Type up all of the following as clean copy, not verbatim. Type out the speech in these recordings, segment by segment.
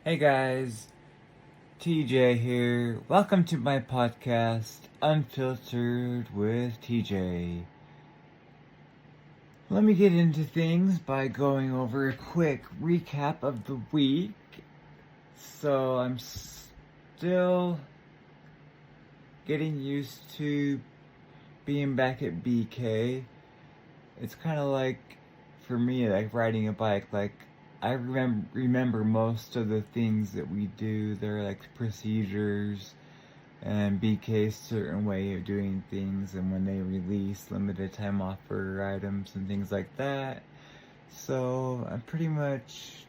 Hey guys, TJ here. Welcome to my podcast, Unfiltered with TJ. Let me get into things by going over a quick recap of the week. So, I'm still getting used to being back at BK. It's kind of like, for me, like riding a bike. Like, I remember most of the things that we do. They're like procedures and BK's certain way of doing things, and when they release limited time offer items and things like that. So I'm pretty much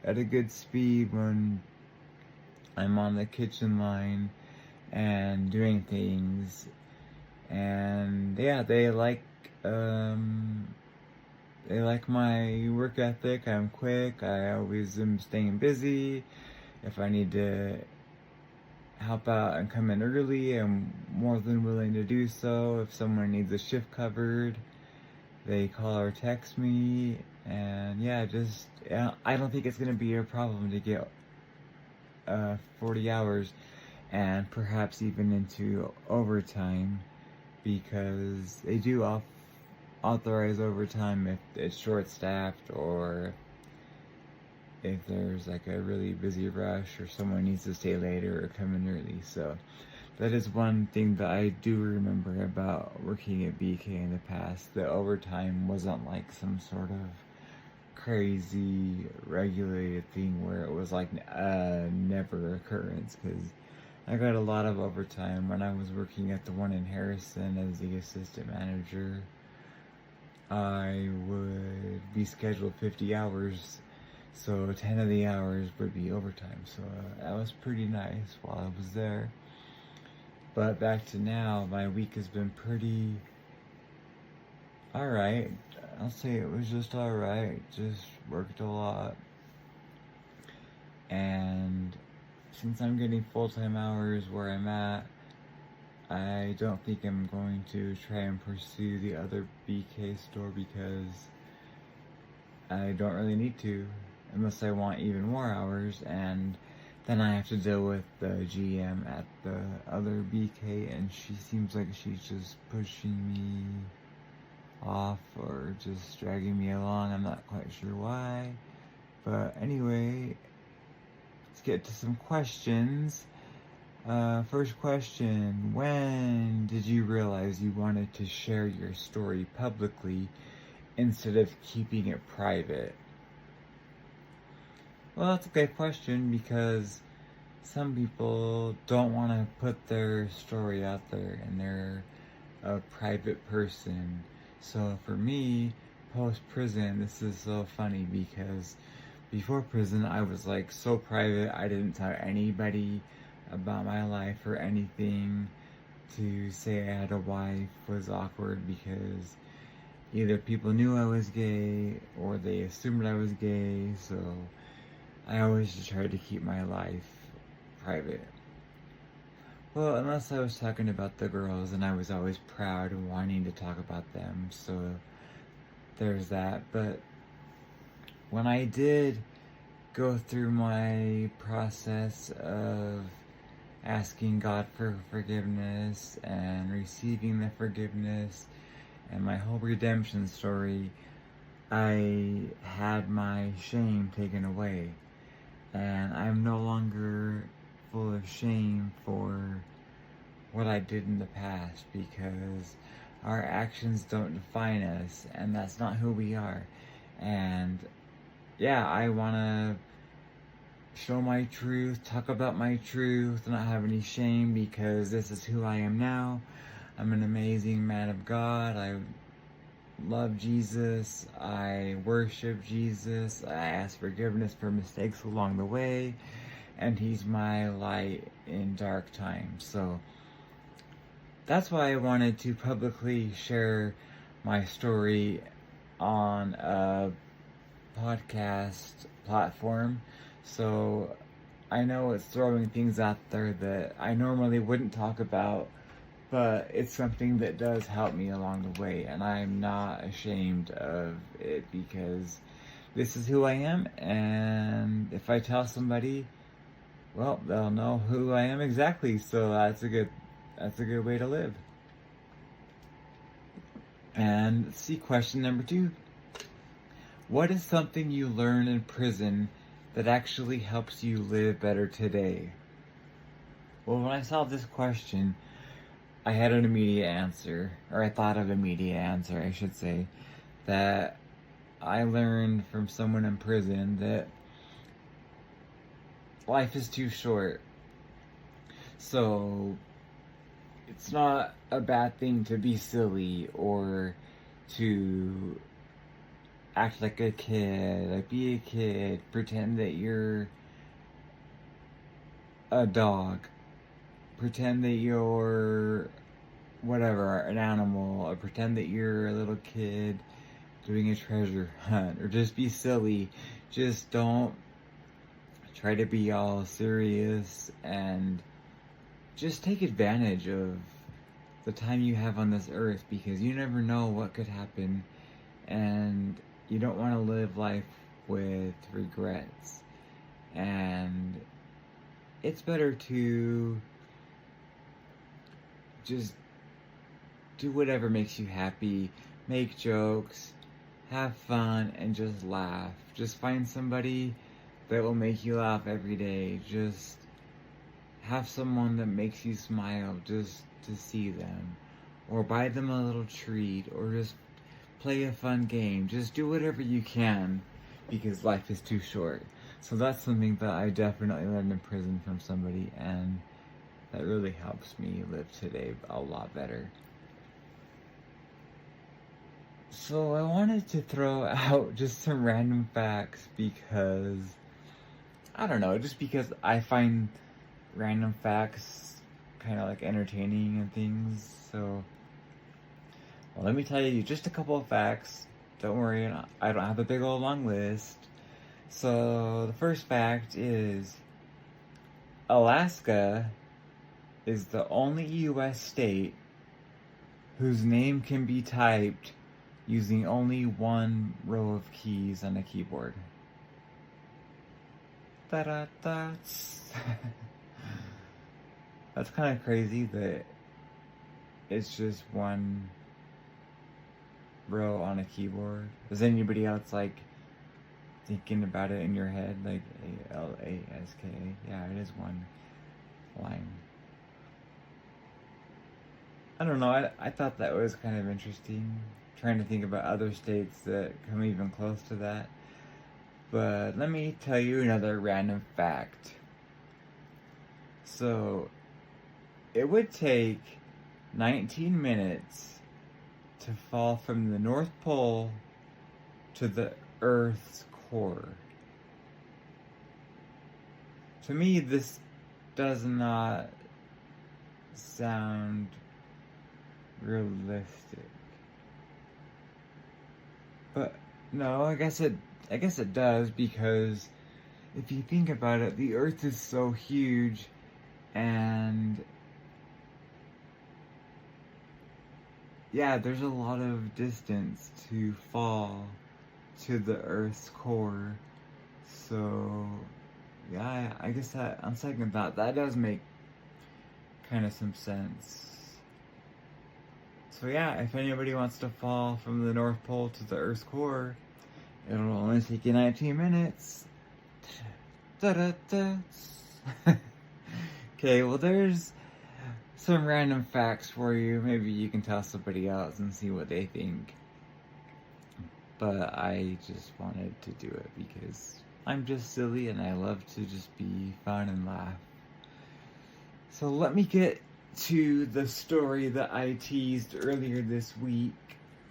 at a good speed when I'm on the kitchen line and doing things. And yeah, they like my work ethic. I'm quick. I always am staying busy. If I need to help out and come in early, I'm more than willing to do so. If someone needs a shift covered, they call or text me. And yeah, I don't think it's going to be a problem to get 40 hours and perhaps even into overtime, because they do authorize overtime if it's short-staffed or if there's like a really busy rush or someone needs to stay later or come in early. So that is one thing that I do remember about working at BK in the past. The overtime wasn't like some sort of crazy regulated thing where it was like a never occurrence, because I got a lot of overtime when I was working at the one in Harrison as the assistant manager. I would be scheduled 50 hours, so 10 of the hours would be overtime. So that was pretty nice while I was there. But back to now, my week has been pretty alright. I'll say it was just alright. Just worked a lot. And since I'm getting full-time hours where I'm at, I don't think I'm going to try and pursue the other BK store, because I don't really need to, unless I want even more hours, and then I have to deal with the GM at the other BK, and she seems like she's just pushing me off or just dragging me along. I'm not quite sure why. But anyway, let's get to some questions. First question: when did you realize you wanted to share your story publicly instead of keeping it private? Well, that's a good question, because some people don't want to put their story out there and they're a private person. So for me, post-prison, this is so funny, because before prison I was like so private. I didn't tell anybody about my life or anything. To say I had a wife was awkward, because either people knew I was gay or they assumed I was gay. So I always just tried to keep my life private. Well, unless I was talking about the girls, and I was always proud and wanting to talk about them, so there's that. But when I did go through my process of asking God for forgiveness and receiving the forgiveness and my whole redemption story, I had my shame taken away. And I'm no longer full of shame for what I did in the past, because our actions don't define us, and that's not who we are. And yeah, I want to show my truth, talk about my truth, not have any shame, because this is who I am now. I'm an amazing man of God. I love Jesus. I worship Jesus. I ask forgiveness for mistakes along the way, and He's my light in dark times. So that's why I wanted to publicly share my story on a podcast platform. So I know it's throwing things out there that I normally wouldn't talk about, but it's something that does help me along the way, and I'm not ashamed of it, because this is who I am, and if I tell somebody, well, they'll know who I am exactly. So that's a good way to live. And let's see, question number 2. What is something you learn in prison that actually helps you live better today? Well, when I saw this question, I had an immediate answer, or I thought of an immediate answer, I should say, that I learned from someone in prison that life is too short. So it's not a bad thing to be silly or to act like a kid, like be a kid, pretend that you're a dog, pretend that you're whatever, an animal, or pretend that you're a little kid doing a treasure hunt, or just be silly. Just don't try to be all serious, and just take advantage of the time you have on this earth, because you never know what could happen, and you don't want to live life with regrets. And it's better to just do whatever makes you happy, make jokes, have fun, and just laugh. Just find somebody that will make you laugh every day. Just have someone that makes you smile just to see them, or buy them a little treat, or just play a fun game. Just do whatever you can, because life is too short. So that's something that I definitely learned in prison from somebody, and that really helps me live today a lot better. So I wanted to throw out just some random facts because, I don't know, just because I find random facts kind of like entertaining and things. So, well, let me tell you just a couple of facts. Don't worry, I don't have a big old long list. So the first fact is Alaska is the only US state whose name can be typed using only one row of keys on a keyboard. Da-da-da. That's kind of crazy that it's just one row on a keyboard. Is anybody else like thinking about it in your head? Like ALASK? Yeah, it is one line. I don't know, I thought that was kind of interesting. Trying to think about other states that come even close to that. But let me tell you another random fact. So, it would take 19 minutes to fall from the North Pole to the Earth's core. To me, this does not sound realistic. But no, I guess it does, because if you think about it, the Earth is so huge, and yeah, there's a lot of distance to fall to the Earth's core. So yeah, I guess that on second thought, that does make kind of some sense. So yeah, if anybody wants to fall from the North Pole to the Earth's core, it'll only take you 19 minutes. Da-da-da. Okay, well, there's some random facts for you. Maybe you can tell somebody else and see what they think. But I just wanted to do it because I'm just silly and I love to just be fun and laugh. So let me get to the story that I teased earlier this week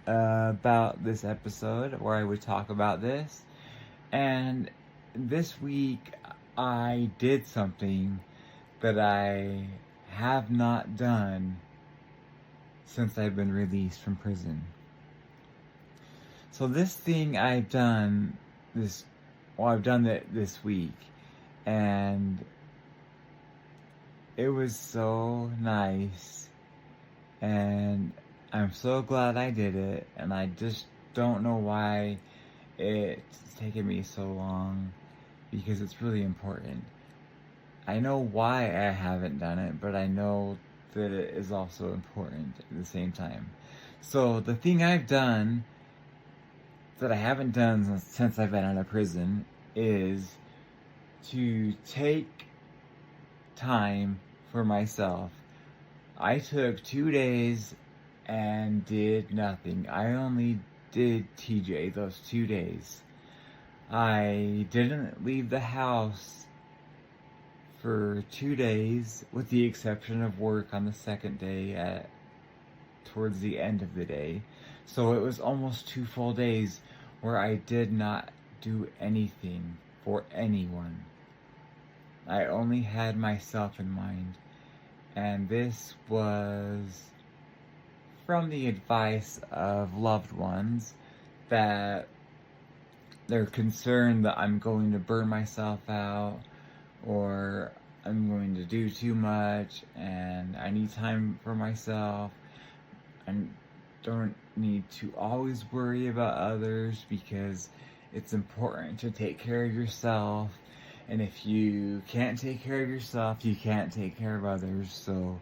about this episode, where I would talk about this. And this week I did something that I have not done since I've been released from prison. So this thing I've done it this week, and it was so nice, and I'm so glad I did it, and I just don't know why it's taken me so long because it's really important. I know why I haven't done it, but I know that it is also important at the same time. So the thing I've done that I haven't done since I've been out of prison is to take time for myself. I took 2 days and did nothing. I only did TJ those 2 days. I didn't leave the house for 2 days, with the exception of work on the second day towards the end of the day. So it was almost 2 full days where I did not do anything for anyone. I only had myself in mind. And this was from the advice of loved ones that they're concerned that I'm going to burn myself out or I'm going to do too much and I need time for myself. I don't need to always worry about others because it's important to take care of yourself. And if you can't take care of yourself, you can't take care of others. So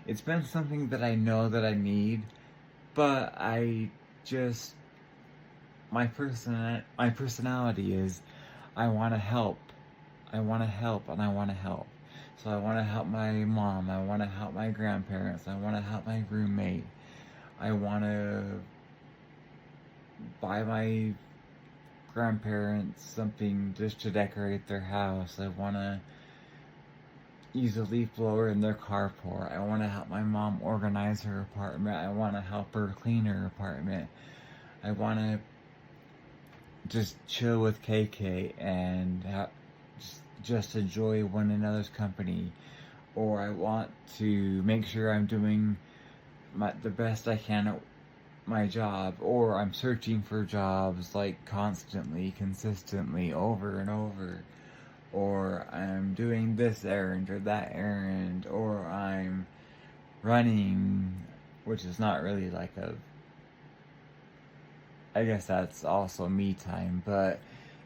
it's been something that I know that I need, but my personality is I want to help. I want to help and I want to help. So I want to help my mom. I want to help my grandparents. I want to help my roommate. I want to buy my grandparents something just to decorate their house. I want to use a leaf blower in their carport. I want to help my mom organize her apartment. I want to help her clean her apartment. I want to just chill with KK and just enjoy one another's company. Or I want to make sure I'm doing the best I can at my job, or I'm searching for jobs like constantly, consistently, over and over, or I'm doing this errand or that errand, or I'm running, which is not really like I guess that's also me time, but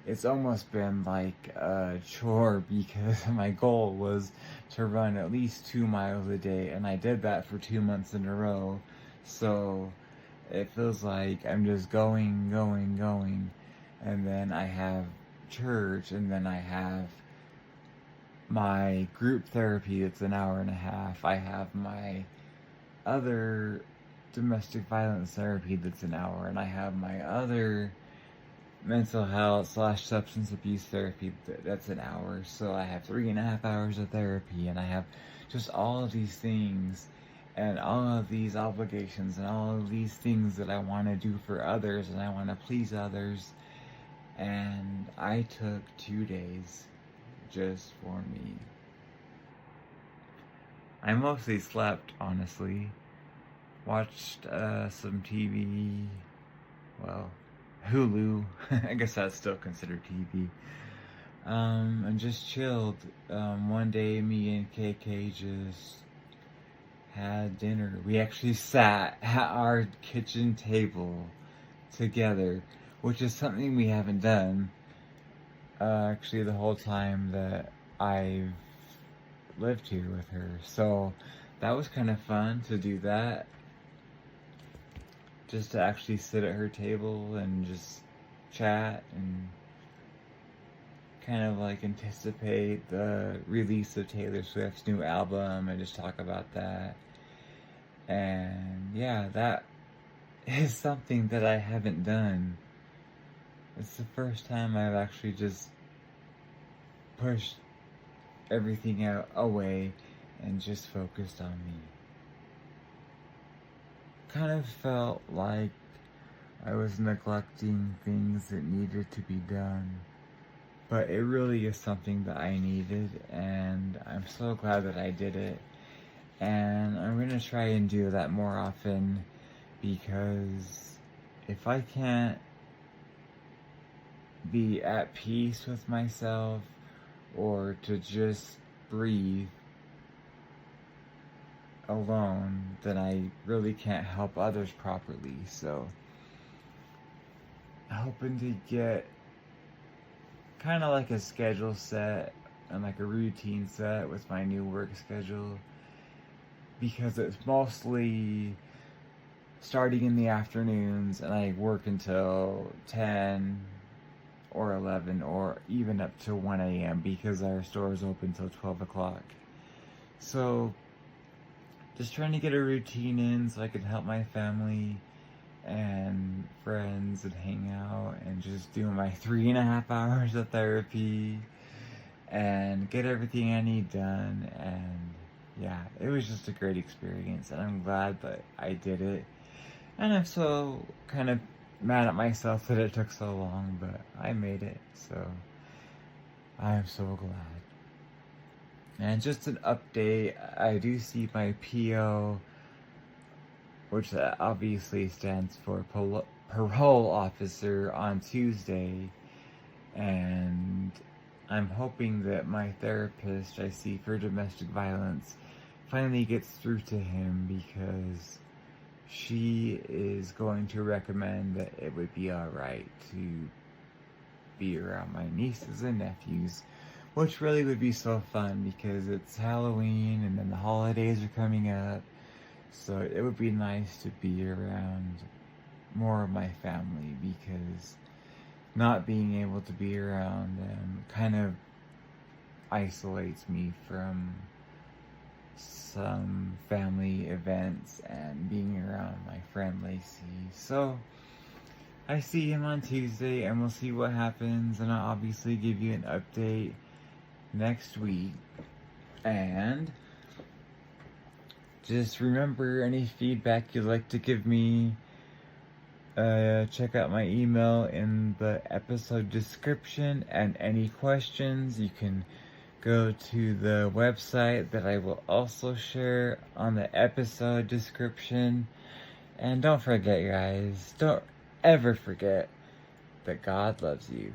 it's almost been like a chore because my goal was to run at least 2 miles a day, and I did that for 2 months in a row. So it feels like I'm just going, and then I have church, and then I have my group therapy that's an hour and a half. I have my other domestic violence therapy that's an hour, and I have my other mental health / substance abuse therapy that's an hour. So I have 3.5 hours of therapy, and I have just all of these things and all of these obligations and all of these things that I want to do for others and I want to please others. And I took 2 days just for me. I mostly slept, honestly. Watched some TV. Well, Hulu. I guess that's still considered TV. And just chilled. One day, me and KK just had dinner. We actually sat at our kitchen table together, which is something we haven't done actually the whole time that I've lived here with her. So that was kind of fun to do that. Just to actually sit at her table and just chat and kind of like anticipate the release of Taylor Swift's new album and just talk about that. And yeah, that is something that I haven't done. It's the first time I've actually just pushed everything away and just focused on me. Kind of felt like I was neglecting things that needed to be done. But it really is something that I needed, and I'm so glad that I did it. And I'm going to try and do that more often, because if I can't be at peace with myself or to just breathe alone, then I really can't help others properly. So hoping to get kind of like a schedule set and like a routine set with my new work schedule, because it's mostly starting in the afternoons and I work until 10 or 11 or even up to 1 a.m. because our store is open till 12 o'clock. So just trying to get a routine in so I can help my family and friends and hang out and just do my 3.5 hours of therapy and get everything I need done. And yeah, it was just a great experience, and I'm glad that I did it. And I'm so kind of mad at myself that it took so long, but I made it, so I am so glad. And just an update, I do see my PO, which obviously stands for parole officer, on Tuesday, and I'm hoping that my therapist I see for domestic violence finally gets through to him, because she is going to recommend that it would be alright to be around my nieces and nephews, which really would be so fun because it's Halloween and then the holidays are coming up. So it would be nice to be around more of my family, because not being able to be around them kind of isolates me from some family events and being around my friend Lacey. So I see him on Tuesday and we'll see what happens, and I'll obviously give you an update next week. And just remember, any feedback you'd like to give me, check out my email in the episode description, and any questions you can go to the website that I will also share on the episode description. And don't forget, guys, don't ever forget that God loves you.